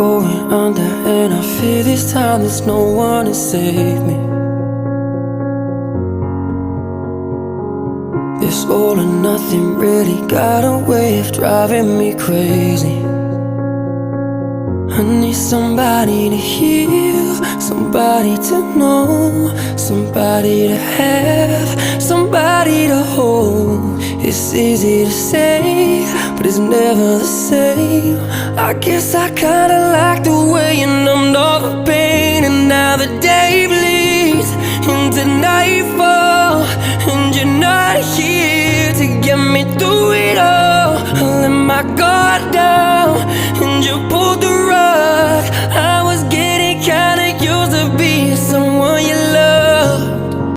going under, and I fear this time there's no one to save me. This all or nothing really got a way of driving me crazy. I need somebody to heal, somebody to know, somebody to have, somebody to hold. It's easy to say, but it's never the same. I guess I kinda like the way you numbed all the pain, and now the day bleeds into nightfall, and you're not here to get me through it all. I let my guard down, and you pulled the